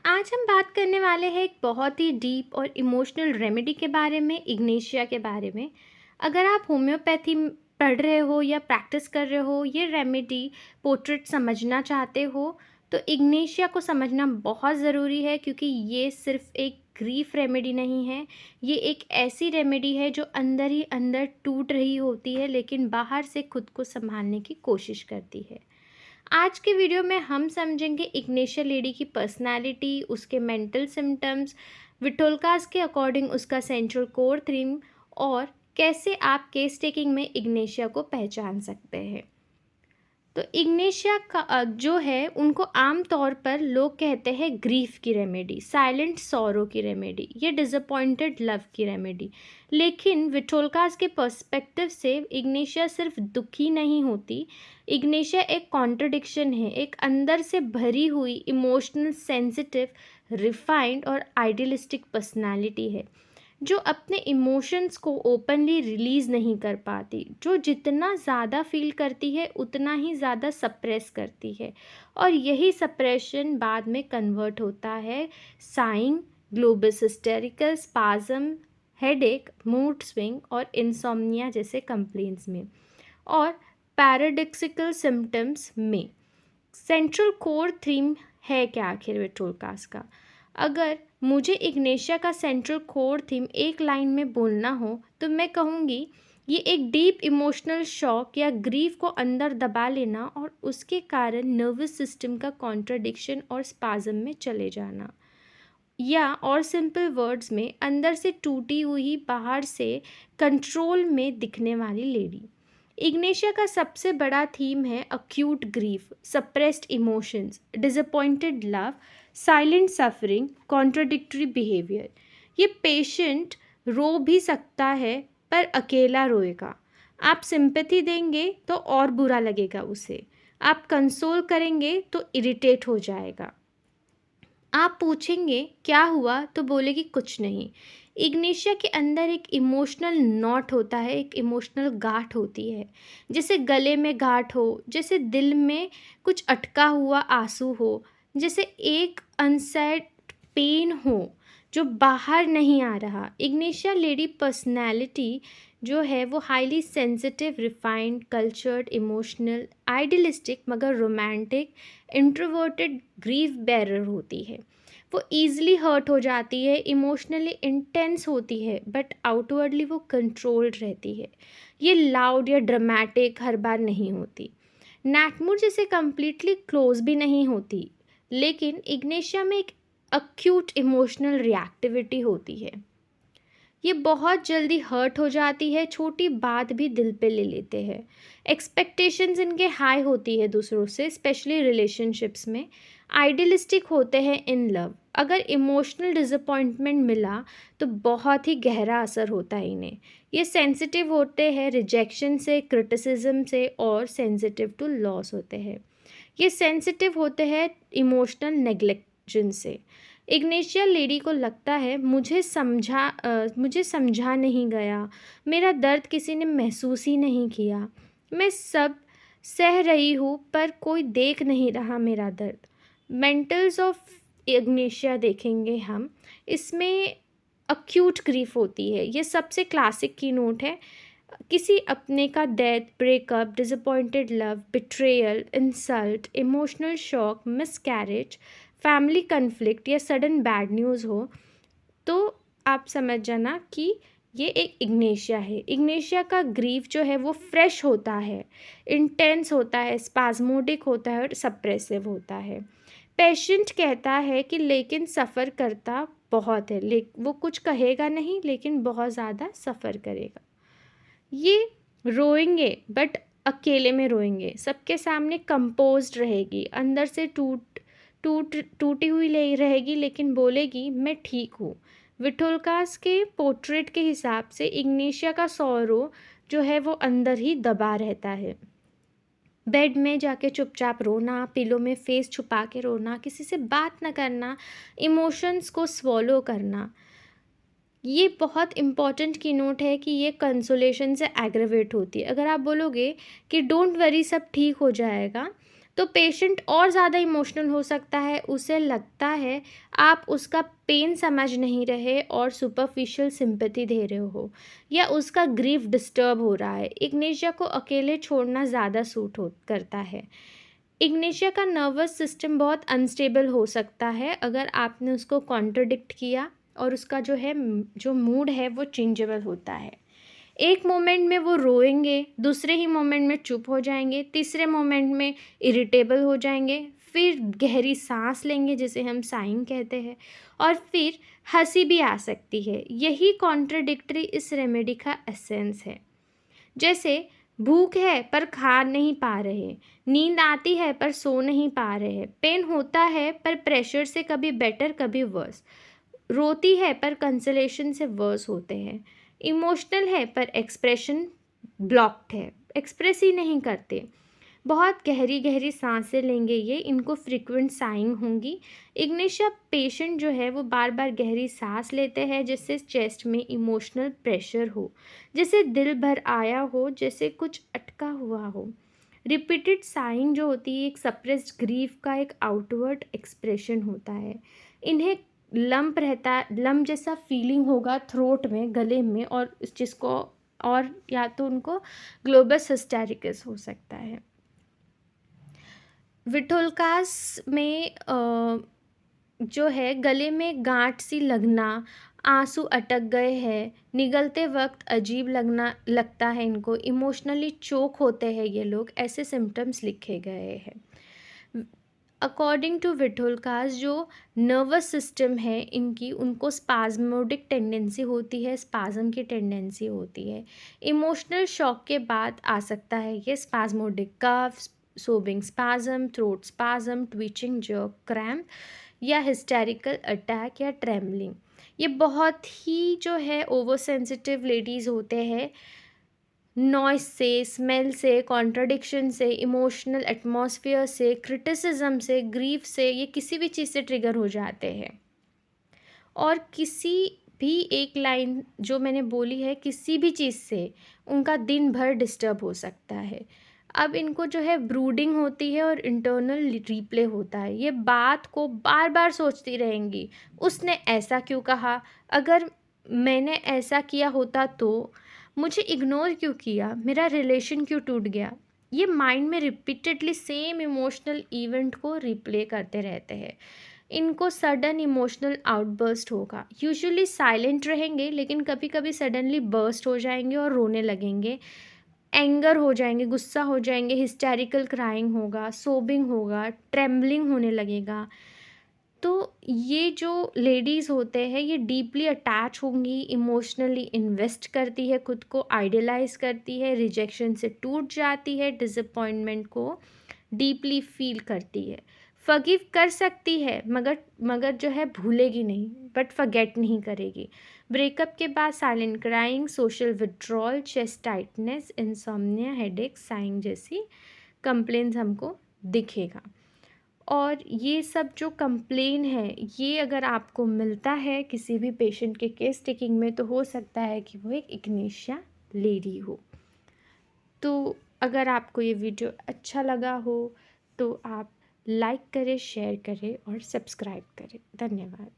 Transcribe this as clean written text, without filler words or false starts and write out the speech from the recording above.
आज हम बात करने वाले हैं एक बहुत ही डीप और इमोशनल रेमेडी के बारे में, इग्नेशिया के बारे में। अगर आप होम्योपैथी पढ़ रहे हो या प्रैक्टिस कर रहे हो, ये रेमेडी पोर्ट्रेट समझना चाहते हो, तो इग्नेशिया को समझना बहुत ज़रूरी है क्योंकि ये सिर्फ एक ग्रीफ रेमेडी नहीं है। ये एक ऐसी रेमेडी है जो अंदर ही अंदर टूट रही होती है लेकिन बाहर से खुद को संभालने की कोशिश करती है। आज के वीडियो में हम समझेंगे इग्नेशिया लेडी की पर्सनालिटी, उसके मेंटल सिम्टम्स, विटोल्कास के अकॉर्डिंग उसका सेंट्रल कोर थीम और कैसे आप केस टेकिंग में इग्नेशिया को पहचान सकते हैं। तो इग्नेशिया का जो है उनको आम तौर पर लोग कहते हैं ग्रीफ की रेमेडी, साइलेंट सॉरो की रेमेडी, ये डिसअपॉइंटेड लव की रेमेडी। लेकिन विटोल्कास के पर्सपेक्टिव से इग्नेशिया सिर्फ दुखी नहीं होती, इग्नेशिया एक कॉन्ट्रडिक्शन है, एक अंदर से भरी हुई इमोशनल, सेंसिटिव, रिफाइंड और आइडियलिस्टिक पर्सनालिटी है जो अपने इमोशंस को ओपनली रिलीज़ नहीं कर पाती, जो जितना ज़्यादा फील करती है उतना ही ज़्यादा सप्रेस करती है और यही सप्रेशन बाद में कन्वर्ट होता है saying, globus hysterical, spasm, headache, mood swing और इंसोम्निया जैसे कंप्लेंट्स में और पैराडॉक्सिकल सिम्टम्स में। सेंट्रल कोर थीम है क्या आखिर विटोल्कास का? अगर मुझे इग्नेशिया का सेंट्रल कोर थीम एक लाइन में बोलना हो तो मैं कहूँगी ये एक डीप इमोशनल शॉक या ग्रीफ को अंदर दबा लेना और उसके कारण नर्वस सिस्टम का कॉन्ट्रडिक्शन और स्पाज्म में चले जाना, या और सिंपल वर्ड्स में अंदर से टूटी हुई बाहर से कंट्रोल में दिखने वाली लेडी। इग्नेशिया का सबसे बड़ा थीम है acute grief, suppressed emotions, disappointed love, silent suffering, contradictory behaviour. ये पेशेंट रो भी सकता है पर अकेला रोएगा। आप सिंपैथी देंगे तो और बुरा लगेगा उसे, आप कंसोल करेंगे तो इरिटेट हो जाएगा, आप पूछेंगे क्या हुआ तो बोलेगी कुछ नहीं। इग्नेशिया के अंदर एक इमोशनल नॉट होता है, एक इमोशनल गांठ होती है, जैसे गले में गांठ हो, जैसे दिल में कुछ अटका हुआ आंसू हो, जैसे एक अनसेड पेन हो जो बाहर नहीं आ रहा। इग्नेशिया लेडी पर्सनैलिटी जो है वो highly sensitive, refined, cultured, emotional, idealistic मगर रोमांटिक, इंट्रोवर्टेड, ग्रीफ बेरर होती है। वो ईज़िली हर्ट हो जाती है, इमोशनली इंटेंस होती है बट आउटवर्डली वो कंट्रोल्ड रहती है। ये लाउड या ड्रामेटिक हर बार नहीं होती, नैटमूर जैसे कम्प्लीटली क्लोज भी नहीं होती, लेकिन इग्नेशिया में एक अक्यूट इमोशनल रिएक्टिविटी होती है। ये बहुत जल्दी हर्ट हो जाती है, छोटी बात भी दिल पे ले लेते हैं। एक्सपेक्टेशंस इनके हाई होती है दूसरों से, स्पेशली रिलेशनशिप्स में। आइडियलिस्टिक होते हैं इन लव, अगर इमोशनल डिसअपॉइंटमेंट मिला तो बहुत ही गहरा असर होता है इन्हें। ये सेंसिटिव होते हैं रिजेक्शन से, क्रिटिसिज्म से और सेंसिटिव टू लॉस होते हैं। ये सेंसिटिव होते हैं इमोशनल नेग्लेक्शन से। इग्नेशिया लेडी को लगता है मुझे समझा नहीं गया, मेरा दर्द किसी ने महसूस ही नहीं किया, मैं सब सह रही हूँ पर कोई देख नहीं रहा मेरा दर्द। मेंटल्स ऑफ इग्नेशिया देखेंगे हम, इसमें अक्यूट ग्रीफ होती है, ये सबसे क्लासिक की नोट है। किसी अपने का death, breakup, disappointed love, betrayal, insult, emotional shock, miscarriage, family conflict या सडन बैड न्यूज़ हो तो आप समझ जाना कि ये एक इग्नेशिया है। इग्नेशिया का ग्रीफ जो है वो फ्रेश होता है, इंटेंस होता है, स्पाज्मोडिक होता है और सप्रेसिव होता है। पेशेंट कहता है कि लेकिन सफ़र करता बहुत है, वो कुछ कहेगा नहीं लेकिन बहुत ज़्यादा सफ़र करेगा। ये रोएंगे बट अकेले में रोएंगे, सबके सामने कंपोज्ड रहेगी, अंदर से टूटी हुई ले रहेगी लेकिन बोलेगी मैं ठीक हूँ। विटोल्कास के पोर्ट्रेट के हिसाब से इग्नेशिया का सॉरो जो है वो अंदर ही दबा रहता है। बेड में जाके चुपचाप रोना, पिलो में फेस छुपा के रोना, किसी से बात ना करना, इमोशंस को स्वॉलो करना। ये बहुत इम्पॉर्टेंट की नोट है कि ये कंसोलेशन से एग्रेवेट होती है। अगर आप बोलोगे कि डोंट वरी सब ठीक हो जाएगा तो पेशेंट और ज़्यादा इमोशनल हो सकता है, उसे लगता है आप उसका पेन समझ नहीं रहे और सुपरफिशियल सिंपैथी दे रहे हो, या उसका ग्रीफ डिस्टर्ब हो रहा है। इग्नेशिया को अकेले छोड़ना ज़्यादा सूट हो करता है। इग्नेशिया का नर्वस सिस्टम बहुत अनस्टेबल हो सकता है अगर आपने उसको कॉन्ट्रडिक्ट किया, और उसका जो मूड है वो चेंजेबल होता है। एक मोमेंट में वो रोएंगे, दूसरे ही मोमेंट में चुप हो जाएंगे, तीसरे मोमेंट में इरिटेबल हो जाएंगे, फिर गहरी सांस लेंगे जिसे हम साइंग कहते हैं, और फिर हंसी भी आ सकती है। यही कॉन्ट्रडिक्टरी इस रेमेडी का एसेंस है। जैसे भूख है पर खा नहीं पा रहे, नींद आती है पर सो नहीं पा रहे, पेन होता है पर प्रेशर से कभी बेटर कभी वर्स, रोती है पर कंसोलेशन से वर्स होते हैं, इमोशनल है पर एक्सप्रेशन ब्लॉक्ड है, एक्सप्रेस ही नहीं करते। बहुत गहरी गहरी सांसें लेंगे ये, इनको फ्रीक्वेंट साइंग होंगी। इग्निशिया पेशेंट जो है वो बार बार गहरी सांस लेते हैं जिससे चेस्ट में इमोशनल प्रेशर हो, जैसे दिल भर आया हो, जैसे कुछ अटका हुआ हो। रिपीटेड साइंग जो होती है एक सप्रेस्ड ग्रीफ का एक आउटवर्ड एक्सप्रेशन होता है। इन्हें लम्प जैसा फीलिंग होगा थ्रोट में, गले में, और जिसको, और या तो उनको ग्लोबस हिस्टेरिकस हो सकता है। विठोल्कास में जो है गले में गांठ सी लगना, आंसू अटक गए हैं, निगलते वक्त अजीब लगता है इनको, इमोशनली चोक होते हैं ये लोग, ऐसे सिम्टम्स लिखे गए हैं। अकॉर्डिंग टू विठोल्कास जो नर्वस सिस्टम है इनकी, उनको स्पाज्मोडिक टेंडेंसी होती है, स्पाज्म की टेंडेंसी होती है। इमोशनल शॉक के बाद आ सकता है ये spasmodic cough, sobbing spasm, throat spasm, twitching, jerk, cramp, या हिस्टेरिकल अटैक या ट्रेमलिंग। ये बहुत ही जो है ओवर सेंसिटिव लेडीज़ होते हैं, नॉइस से, स्मेल से, कॉन्ट्रडिक्शन से, इमोशनल एटमॉस्फेयर से, क्रिटिसिज्म से, ग्रीफ से, ये किसी भी चीज़ से ट्रिगर हो जाते हैं। और किसी भी एक लाइन जो मैंने बोली है, किसी भी चीज़ से उनका दिन भर डिस्टर्ब हो सकता है। अब इनको जो है ब्रूडिंग होती है और इंटरनल रिप्ले होता है, ये बात को बार बार सोचती रहेंगी, उसने ऐसा क्यों कहा, अगर मैंने ऐसा किया होता तो, मुझे इग्नोर क्यों किया, मेरा रिलेशन क्यों टूट गया। ये माइंड में रिपीटेडली सेम इमोशनल इवेंट को रिप्ले करते रहते हैं। इनको सडन इमोशनल आउटबर्स्ट होगा, यूजुअली साइलेंट रहेंगे लेकिन कभी कभी सडनली बर्स्ट हो जाएंगे और रोने लगेंगे, एंगर हो जाएंगे, गुस्सा हो जाएंगे, हिस्टेरिकल क्राइंग होगा, सोबिंग होगा, ट्रेम्बलिंग होने लगेगा। तो ये जो लेडीज़ होते हैं ये डीपली अटैच होंगी, इमोशनली इन्वेस्ट करती है, खुद को आइडियलाइज करती है, रिजेक्शन से टूट जाती है, डिसअपॉइंटमेंट को डीपली फील करती है, फॉरगिव कर सकती है मगर जो है भूलेगी नहीं, बट फॉरगेट नहीं करेगी। ब्रेकअप के बाद silent crying, social withdrawal, chest tightness, insomnia, headache, saying जैसी कंप्लेंट्स हमको दिखेगा। और ये सब जो कंप्लेन है ये अगर आपको मिलता है किसी भी पेशेंट के केस टेकिंग में, तो हो सकता है कि वो एक इग्नेशिया लेडी हो। तो अगर आपको ये वीडियो अच्छा लगा हो तो आप लाइक करें, शेयर करें और सब्सक्राइब करें। धन्यवाद।